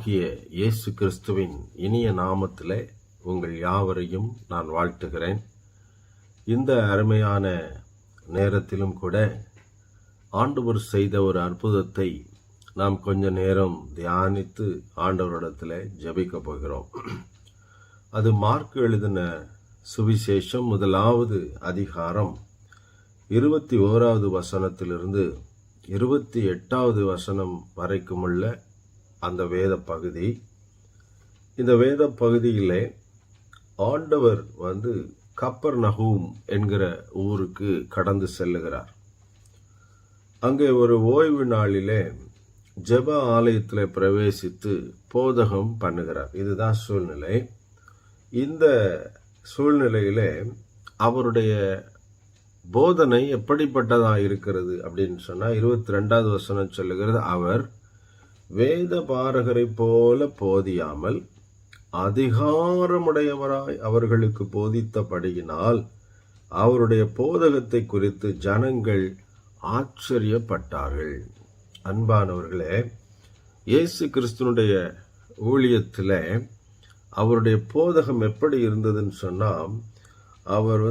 ஆண்டவராகிய இயேசு கிறிஸ்துவின் இனிய நாமத்திலே உங்கள் யாவரையும் நான் வாழ்த்துகிறேன். இந்த அருமையான நேரத்திலும் கூட ஆண்டவர் செய்த ஒரு அற்புதத்தை நாம் கொஞ்ச நேரம் தியானித்து ஆண்டவரிடத்தில் ஜெபிக்க போகிறோம். அது மார்க் எழுதின சுவிசேஷம் 1வது அதிகாரம் 21வது வசனத்திலிருந்து 28வது வசனம் வரைக்கும் உள்ள அந்த வேத பகுதி. இந்த வேத பகுதியிலே ஆண்டவர் கப்பர்நகூம் என்கிற ஊருக்கு கடந்து செல்லுகிறார். அங்கே ஒரு ஓய்வு நாளிலே ஜெப ஆலயத்தில் பிரவேசித்து போதகம் பண்ணுகிறார். இதுதான் சூழ்நிலை. இந்த சூழ்நிலையிலே அவருடைய போதனை எப்படிப்பட்டதாக இருக்கிறது அப்படின்னு சொன்னால் 22வது வசனம் சொல்லுகிறது, அவர் வேத பாரகரை போல போதியாமல் அதிகாரமுடையவராய் அவர்களுக்கு போதித்தபடியினால் அவருடைய போதகத்தை குறித்து ஜனங்கள் ஆச்சரியப்பட்டார்கள். அன்பானவர்களே, இயேசு கிறிஸ்துனுடைய ஊழியத்தில் அவருடைய போதகம் எப்படி இருந்ததுன்னு சொன்னால், அவர்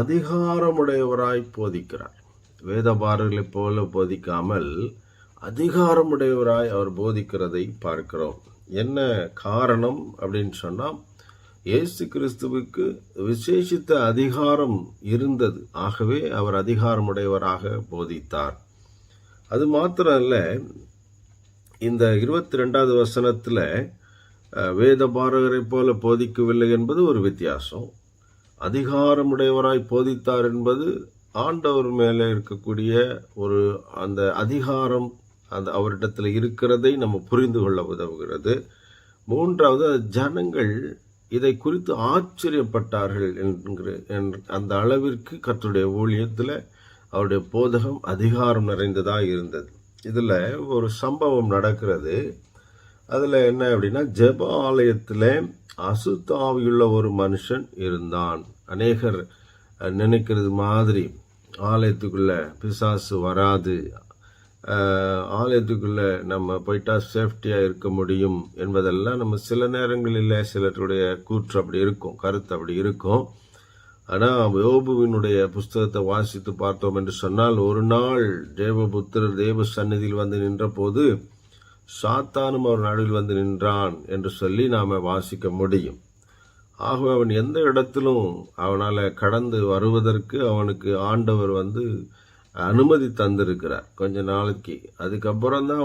அதிகாரமுடையவராய் போதிக்கிறார். வேதபாரர்களை போல போதிக்காமல் அதிகாரமுடையவராய் அவர் போதிக்கிறதை பார்க்கிறோம். என்ன காரணம் அப்படின்னு சொன்னால், இயேசு கிறிஸ்துவுக்கு விசேஷித்த அதிகாரம் இருந்தது. ஆகவே அவர் அதிகாரமுடையவராக போதித்தார். அது மாத்திரமல்ல, இந்த 22வது வசனத்தில் வேதபாரகரை போல போதிக்கவில்லை என்பது ஒரு வித்தியாசம். அதிகாரமுடையவராய் போதித்தார் என்பது ஆண்டவர் மேலே இருக்கக்கூடிய ஒரு அந்த அதிகாரம் அவரிடத்தில் இருக்கிறதை நம்ம புரிந்து கொள்ள உதவுகிறது. 3வது, ஜனங்கள் இதை குறித்து ஆச்சரியப்பட்டார்கள் என்கிற அந்த அளவிற்கு கர்த்தருடைய ஊழியத்தில் அவருடைய போதகம் அதிகாரம் நிறைந்ததாக இருந்தது. இதில் ஒரு சம்பவம் நடக்கிறது. அதில் என்ன அப்படின்னா, ஜெப ஆலயத்தில் அசுத்தாவியுள்ள ஒரு மனுஷன் இருந்தான். அநேகர் நினைக்கிறது மாதிரி ஆலயத்துக்குள்ளே பிசாசு வராது, ஆலயத்துக்குள்ளே நம்ம போயிட்டா சேஃப்டியாக இருக்க முடியும் என்பதெல்லாம் நம்ம சில நேரங்களில் சிலருடைய கூற்று அப்படி இருக்கும், கருத்து அப்படி இருக்கும். ஆனால் யோபுவினுடைய புஸ்தகத்தை வாசித்து பார்த்தோம் என்று சொன்னால், ஒரு நாள் தேவபுத்திரர் தேவ சந்நிதியில் வந்து நின்ற போது சாத்தானும் அவர் நடுவில் நின்றான் என்று சொல்லி நாம் வாசிக்க முடியும். ஆகவே அவன் எந்த இடத்திலும் அவனால் கடந்து வருவதற்கு அவனுக்கு ஆண்டவர் அனுமதி தந்திருக்கிறார் கொஞ்ச நாளைக்கு. அதுக்கப்புறம் தான்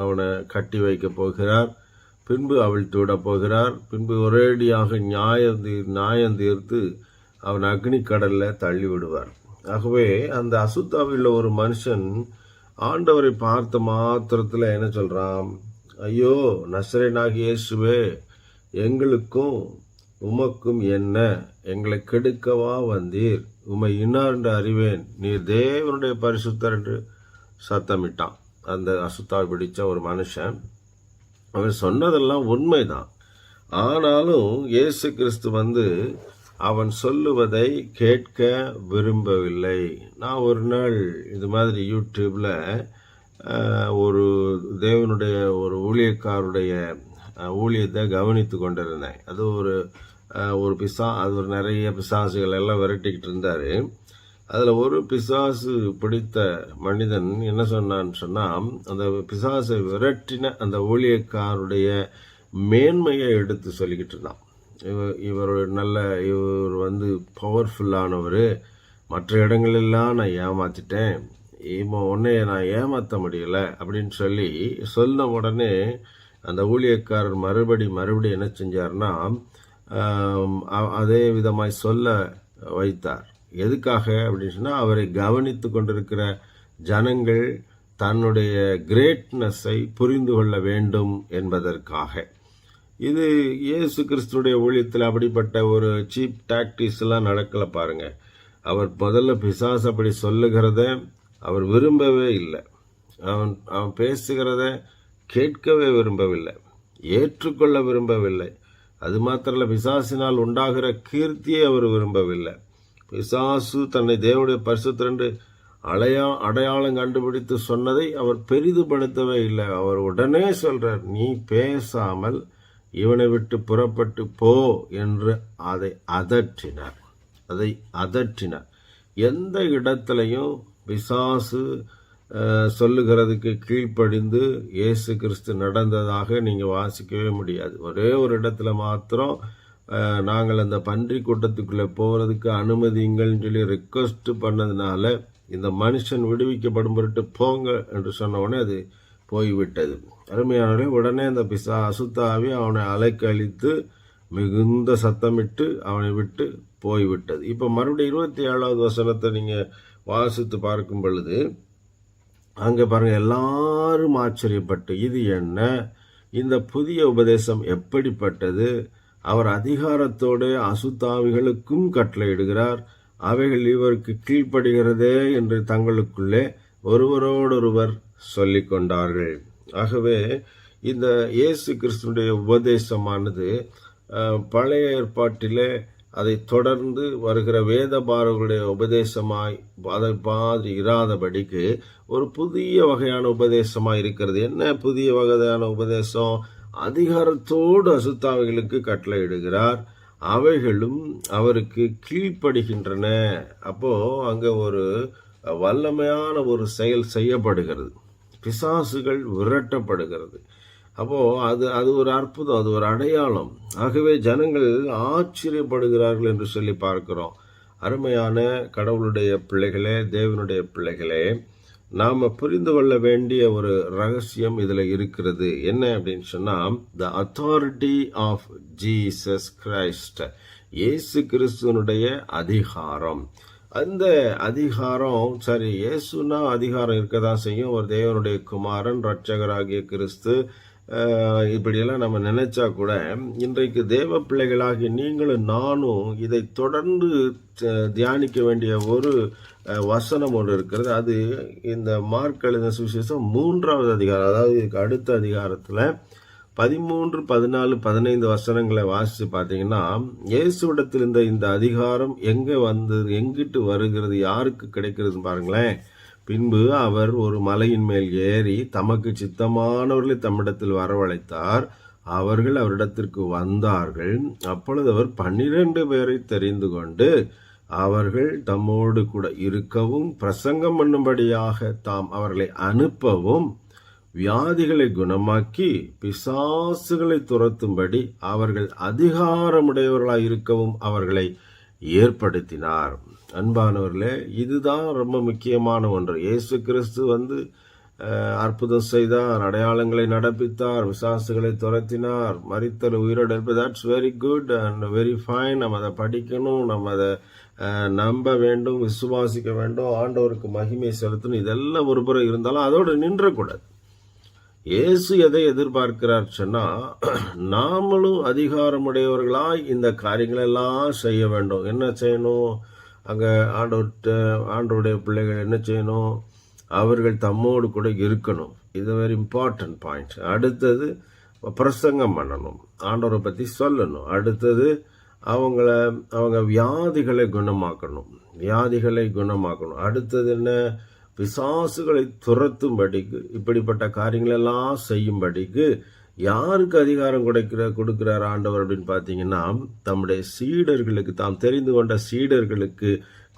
அவனை கட்டி வைக்க போகிறார். பின்பு அவிழ்த்து விட போகிறார். பின்பு ஒரேடியாக நியாயம் தீர்த்து அவன் அக்னி கடலில் தள்ளி விடுவார். ஆகவே அந்த அசுத்தாவில் ஒரு மனுஷன் ஆண்டவரை பார்த்த மாத்திரத்தில் என்ன சொல்றான், ஐயோ நசரேயனாகிய இயேசுவே, எங்களுக்கும் உமக்கும் என்ன, எங்களை கெடுக்கவா வந்தீர், உம்மை இன்னார் என்று அறிவேன், நீர் தேவனுடைய பரிசுத்தர் என்று சத்தமிட்டான். அந்த அசுத்தாவை பிடிச்ச ஒரு மனுஷன். அவன் சொன்னதெல்லாம் உண்மைதான். ஆனாலும் இயேசு கிறிஸ்து அவன் சொல்லுவதை கேட்க விரும்பவில்லை. நான் ஒரு நாள் இது மாதிரி யூடியூப்பில் ஒரு தேவனுடைய ஒரு ஊழியக்காருடைய ஊழியத்தை கவனித்து கொண்டிருந்தேன். அது ஒரு நிறைய பிசாசுகள் எல்லாம் விரட்டிக்கிட்டு இருந்தார். அதில் ஒரு பிசாசு பிடித்த மனிதன் என்ன சொன்னான்னு சொன்னால், அந்த பிசாசை விரட்டின அந்த ஊழியக்காருடைய மேன்மையை எடுத்து சொல்லிக்கிட்டு இருந்தான். இவர் பவர்ஃபுல்லானவர், மற்ற இடங்களெல்லாம் நான் ஏமாற்றிட்டேன், உன்னைய நான் ஏமாற்ற முடியலை அப்படின்னு சொன்ன உடனே அந்த ஊழியக்காரர் மறுபடி என்ன செஞ்சார்னா, அதே விதமாய் சொல்ல வைத்தார். எதுக்காக அப்படின்னு சொன்னால், அவரை கவனித்து கொண்டிருக்கிற ஜனங்கள் தன்னுடைய கிரேட்னஸை புரிந்து கொள்ள வேண்டும் என்பதற்காக. இது இயேசு கிறிஸ்துடைய ஊழியத்தில் அப்படிப்பட்ட ஒரு சீப் டாக்டிக்ஸ் எல்லாம் நடக்கல பாருங்க. அவர் முதல்ல பிசாசு அப்படி சொல்லுகிறத அவர் விரும்பவே இல்லை. அவன் பேசுகிறத கேட்கவே விரும்பவில்லை, ஏற்றுக்கொள்ள விரும்பவில்லை. அது மாத்திரல்ல, பிசாசினால் உண்டாகிற கீர்த்தியை அவர் விரும்பவில்லை. பிசாசு தன்னை தேவனுடைய பரிசுத்தர் என்று அடையாளம் கண்டுபிடித்து சொன்னதை அவர் பெரிதுபடுத்தவே இல்லை. அவர் உடனே சொல்றார், நீ பேசாமல் இவனை விட்டு புறப்பட்டு போ என்று அதை அதற்றினார். எந்த இடத்துலையும் பிசாசு சொல்லுகிறதுக்கு கீழ்ப்படிந்து இயேசு கிறிஸ்து நடந்ததாக நீங்கள் வாசிக்கவே முடியாது. ஒரே ஒரு இடத்துல மாத்திரம் நாங்கள் அந்த பன்றி கூட்டத்துக்குள்ளே போகிறதுக்கு அனுமதிங்கள்னு சொல்லி ரிக்வஸ்ட் பண்ணதுனால இந்த மனுஷன் விடுவிக்கப்படும் பொருட்டு போங்க என்று சொன்ன உடனே அது போய்விட்டது. அருமையானவரே, உடனே அந்த அசுத்தாவி அவனை அலைக்கழித்து மிகுந்த சத்தமிட்டு அவனை விட்டு போய்விட்டது. இப்போ மறுபடியும் 27வது வசனத்தை நீங்கள் வாசித்து பார்க்கும் பொழுது அங்கே பாருங்கள், எல்லாரும் ஆச்சரியப்பட்டு இது என்ன, இந்த புதிய உபதேசம் எப்படிப்பட்டது, அவர் அதிகாரத்தோடு அசுத்தாவிகளுக்கும் கட்டளையிடுகிறார், அவைகள் இவருக்கு கீழ்ப்படுகிறதே என்று தங்களுக்குள்ளே ஒருவரோடொருவர் சொல்லிக் கொண்டார்கள். ஆகவே இந்த இயேசு கிறிஸ்துடைய உபதேசமானது பழைய ஏற்பாட்டிலே அதை தொடர்ந்து வருகிற வேதபாரர்களுடைய உபதேசமாய் அதை மாதிரி இராதபடிக்கு ஒரு புதிய வகையான உபதேசமாய் இருக்கிறது. என்ன புதிய வகையான உபதேசம்? அதிகாரத்தோடு அசுத்தாவிகளுக்கு கட்டளையிடுகிறார், அவைகளும் அவருக்கு கீழ்ப்படுகின்றன. அப்போ அங்க ஒரு வல்லமையான ஒரு செயல் செய்யப்படுகிறது, பிசாசுகள் விரட்டப்படுகிறது. அப்போ அது ஒரு அற்புதம், அது ஒரு அடையாளம். ஆகவே ஜனங்கள் ஆச்சரியப்படுகிறார்கள் என்று சொல்லி பார்க்கிறோம். அருமையான கடவுளுடைய பிள்ளைகளே, தேவனுடைய பிள்ளைகளே, நாம் புரிந்து கொள்ள வேண்டிய ஒரு ரகசியம் இதில் இருக்கிறது. என்ன அப்படின்னு சொன்னால், the authority of Jesus Christ, இயேசு கிறிஸ்துவனுடைய அதிகாரம். அந்த அதிகாரம், சரி இயேசுனா அதிகாரம் இருக்க தான் செய்யும், ஒரு தேவனுடைய குமாரன் இரட்சகராகிய கிறிஸ்து, இப்படியெல்லாம் நம்ம நினைச்சா கூட இன்றைக்கு தேவ பிள்ளைகளாகி நீங்களும் நானும் இதை தொடர்ந்து தியானிக்க வேண்டிய ஒரு வசனம் ஒன்று இருக்கிறது. அது இந்த மார்க் எழுதின சுவிசேஷம் 3வது அதிகாரம், அதாவது இதுக்கு அடுத்த அதிகாரத்தில் 13, 14, 15 வசனங்களை வாசித்து பார்த்தீங்கன்னா, இயேசுவிடத்தில் இந்த அதிகாரம் எங்கிட்டு வருகிறது, யாருக்கு கிடைக்கிறது பாருங்களேன். பின்பு அவர் ஒரு மலையின் மேல் ஏறி தமக்கு சித்தமானவர்களை தம்மிடத்தில் வரவழைத்தார். அவர்கள் அவரிடத்திற்கு வந்தார்கள். அப்பொழுது அவர் 12 பேரை தெரிந்து கொண்டு அவர்கள் தம்மோடு கூட இருக்கவும் பிரசங்கம் பண்ணும்படியாக தாம் அவர்களை அனுப்பவும் வியாதிகளை குணமாக்கி பிசாசுகளை துரத்தும்படி அவர்கள் அதிகாரமுடையவர்களாய் இருக்கவும் அவர்களை ஏற்படுத்தினார். அன்பானவர்களே, இதுதான் ரொம்ப முக்கியமான ஒன்று. இயேசு கிறிஸ்து அற்புதம் செய்தார், அடையாளங்களை நடப்பித்தார், விசாசுகளை துரத்தினார், மரித்தல் உயிரோடு இருப்பது. That's very good and very fine. நம்ம அதை படிக்கணும், நம்ம அதை நம்ப வேண்டும், விசுவாசிக்க வேண்டும், ஆண்டவருக்கு மகிமை செலுத்தணும். இதெல்லாம் ஒரு புறம் இருந்தாலும் அதோடு நின்றக்கூடாது. இயேசு எதை எதிர்பார்க்கிறார் சொன்னா, நாமளும் அதிகாரமுடையவர்களாய் இந்த காரியங்களெல்லாம் செய்ய வேண்டும். என்ன செய்யணும்? அங்கே ஆண்டவருடைய பிள்ளைகள் என்ன செய்யணும்? அவர்கள் தம்மோடு கூட இருக்கணும். இது வெரி இம்பார்ட்டன்ட் பாயிண்ட். அடுத்தது பிரசங்கம் பண்ணணும், ஆண்டவரை பற்றி சொல்லணும். அடுத்தது அவங்க வியாதிகளை குணமாக்கணும். அடுத்தது என்ன? பிசாசுகளை துரத்தும்படிக்கு, இப்படிப்பட்ட காரியங்களெல்லாம் செய்யும்படிக்கு யாருக்கு அதிகாரம் கொடுக்கிறார் ஆண்டவர் அப்படின்னு பார்த்தீங்கன்னா, தம்முடைய சீடர்களுக்கு, தாம் தெரிந்து கொண்ட சீடர்களுக்கு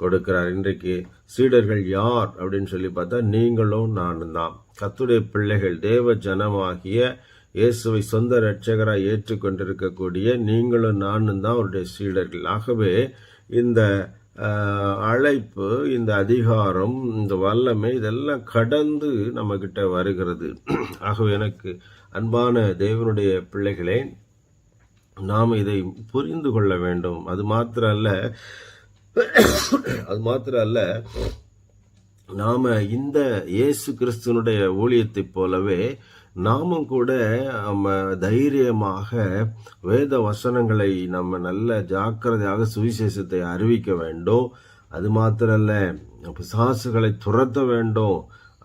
கொடுக்கிறார். இன்றைக்கு சீடர்கள் யார் அப்படின்னு சொல்லி பார்த்தா, நீங்களும் நானும் தான். கர்த்தருடைய பிள்ளைகள், தேவ ஜனமாகிய இயேசுவை சொந்த இரட்சகராய் ஏற்றுக்கொண்டிருக்கக்கூடிய நீங்களும் நானும் தான் அவருடைய சீடர்கள். ஆகவே இந்த அழைப்பு, இந்த அதிகாரம், இந்த வல்லமை, இதெல்லாம் கடந்து நம்ம கிட்ட வருகிறது. ஆகவே எனக்கு அன்பான தேவனுடைய பிள்ளைகளே, நாம் இதை புரிந்து கொள்ள வேண்டும். அது மாத்திரம் அல்ல, நாம இந்த இயேசு கிறிஸ்துவனுடைய ஊழியத்தை போலவே நாமும் கூட நம்ம தைரியமாக வேத வசனங்களை நம்ம நல்ல ஜாக்கிரதையாக சுவிசேஷத்தை அறிவிக்க வேண்டும். அது மாத்திரல்ல, பிசாசுகளை துரத்த வேண்டும்,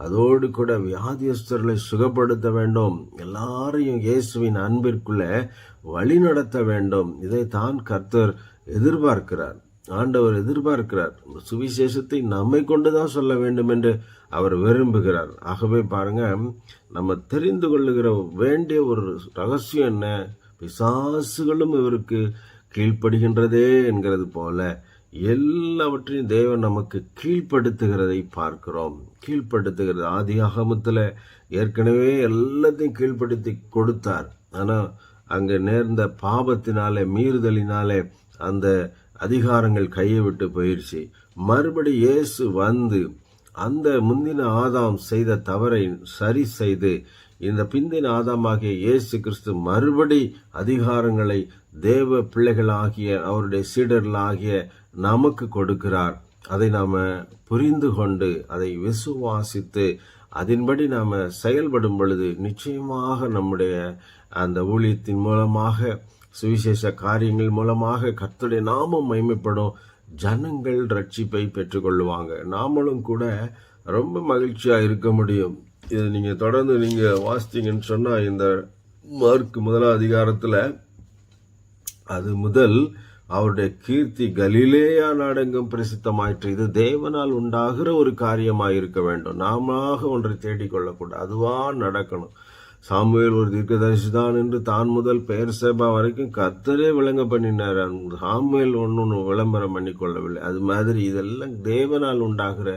அதோடு கூட வியாதியஸ்தர்களை சுகப்படுத்த வேண்டும், எல்லாரையும் இயேசுவின் அன்பிற்குள்ள வழி நடத்த வேண்டும். இதைத்தான் கர்த்தர் எதிர்பார்க்கிறார். ஆண்டவர் எதிர்பார்க்கிறார். சுவிசேஷத்தை நம்மை கொண்டுதான் சொல்ல வேண்டும் என்று அவர் விரும்புகிறார். ஆகவே பாருங்க, நம்ம தெரிந்து கொள்ளுகிற வேண்டிய ஒரு ரகசியம் என்ன? பிசாசுகளும் இவருக்கு கீழ்ப்படுகின்றதே என்கிறது போல எல்லாவற்றையும் தேவன் நமக்கு கீழ்ப்படுத்துகிறதை பார்க்கிறோம். கீழ்ப்படுத்துகிறது ஆதியாகமத்தில் ஏற்கனவே எல்லாத்தையும் கீழ்ப்படுத்தி கொடுத்தார். ஆனால் அங்கே நேர்ந்த பாவத்தினாலே, மீறுதலினாலே அந்த அதிகாரங்கள் கையை விட்டு போயிடுச்சு. மறுபடி இயேசு வந்து அந்த முந்தின ஆதாம் செய்த தவறை சரி செய்து இந்த பிந்தின ஆதாமாகிய இயேசு கிறிஸ்து மறுபடி அதிகாரங்களை தேவ பிள்ளைகளாகிய அவருடைய சீடர்களாகிய நமக்கு கொடுக்கிறார். அதை நாம் புரிந்து கொண்டு அதை விசுவாசித்து அதன்படி நாம் செயல்படும் பொழுது நிச்சயமாக நம்முடைய அந்த ஊழியத்தின் மூலமாக, சுவிசேஷ காரியங்கள் மூலமாக கர்த்தருடைய நாமம் மகிமைப்படும். ஜனங்கள் ரட்சிப்பை பெற்றுக்கொள்ளுவாங்க. நாமளும் கூட ரொம்ப மகிழ்ச்சியாக இருக்க முடியும். இதை நீங்கள் தொடர்ந்து நீங்கள் வாசித்தீங்கன்னு சொன்னால், இந்த மார்க் 1 அதிகாரத்தில் அது முதல் அவருடைய கீர்த்தி கலிலேயா நாடெங்கும் பிரசித்தமாயிற்று. இது தேவனால் உண்டாகிற ஒரு காரியமாக இருக்க வேண்டும். நாம ஒன்றை தேடிக்கொள்ளக்கூடாது, அதுவா நடக்கணும். சாமுவேல் ஒரு தீர்க்கதரிசி தான் என்று தான் முதல் பெயர்சேபா வரைக்கும் கர்த்தரே விளங்க பண்ணினார். சாமுவேல் ஒன்று விளம்பரம் பண்ணி கொள்ளவில்லை. அது மாதிரி இதெல்லாம் தேவனால் உண்டாகிற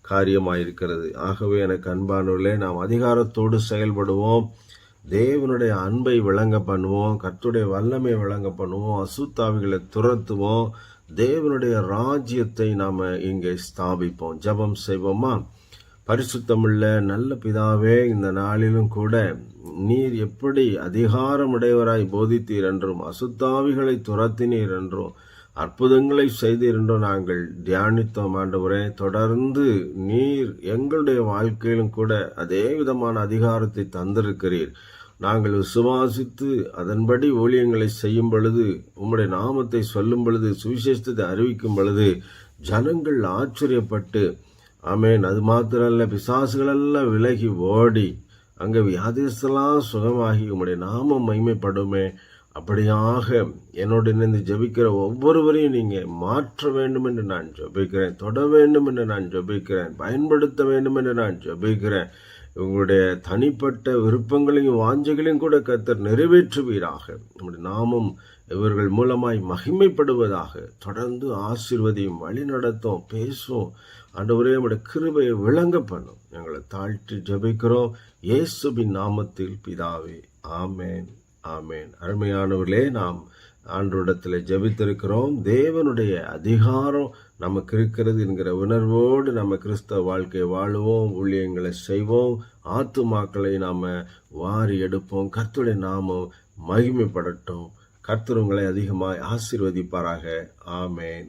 காரியமாயிருக்கிறது. ஆகவே எனக்கு அன்பானவர்களே, நாம் அதிகாரத்தோடு செயல்படுவோம். தேவனுடைய அன்பை விளங்க பண்ணுவோம். கர்த்தருடைய வல்லமை விளங்க பண்ணுவோம். அசுத்தாவிகளை துரத்துவோம். தேவனுடைய ராஜ்யத்தை நாம் இங்கே ஸ்தாபிப்போம். ஜெபம் செய்வோமா? பரிசுத்தமுள்ள நல்ல பிதாவே, இந்த நாளிலும் கூட நீர் எப்படி அதிகாரமுடையவராய் போதித்தீர் என்றும் அசுத்தாவிகளை துரத்தினீர் என்றும் அற்புதங்களை செய்தீர் என்றும் நாங்கள் தியானித்தோம். ஆண்டவரே, தொடர்ந்து நீர் எங்களுடைய வாழ்க்கையிலும் கூட அதே விதமான அதிகாரத்தை தந்திருக்கிறீர். நாங்கள் விசுவாசித்து அதன்படி ஊழியங்களை செய்யும் பொழுது, உம்முடைய நாமத்தை சொல்லும் பொழுது, சுவிசேஷத்தை அறிவிக்கும் பொழுது ஜனங்கள் ஆச்சரியப்பட்டு, ஆமேன், அது மாத்திரல்ல, பிசாசுகளெல்லாம் விலகி ஓடி அங்கே வியாதியெல்லாம் சுகமாகி உம்முடைய நாமம் மகிமைப்படுமே. அப்படியாக என்னோடு இணைந்து ஜெபிக்கிற ஒவ்வொருவரையும் நீங்கள் மாற்ற வேண்டும் என்று நான் ஜெபிக்கிறேன். தொட வேண்டும் என்று நான் ஜெபிக்கிறேன். பயன்படுத்த வேண்டும் என்று நான் ஜெபிக்கிறேன். உங்களுடைய தனிப்பட்ட விருப்பங்களையும் வாஞ்சைகளையும் கூட கர்த்தர் நிறைவேற்றுவீராக. நம்முடைய நாமம் இவர்கள் மூலமாய் மகிமைப்படுவதாக. தொடர்ந்து ஆசீர்வதியும், வழி நடத்தும், பேசும். ஆண்டவரே, நம்முடைய கிருபையை விளங்க பண்ணும். எங்களை தாழ்த்தி ஜெபிக்கிறோம் இயேசுவின் நாமத்தில் பிதாவே, ஆமேன், ஆமேன். அருமையானவர்களே, நாம் ஆண்டவரிடத்தில் ஜெபித்திருக்கிறோம். தேவனுடைய அதிகாரம் நமக்கு இருக்கிறது என்கிற உணர்வோடு நம்ம கிறிஸ்தவ வாழ்க்கையை வாழுவோம், ஊழியங்களை செய்வோம், ஆத்துமாக்களை நாம் வாரி எடுப்போம். கர்த்தருடைய நாமம் மகிமைப்படட்டும். கர்த்தர் உங்களை அதிகமாய் ஆசீர்வதிப்பாராக. ஆமேன்.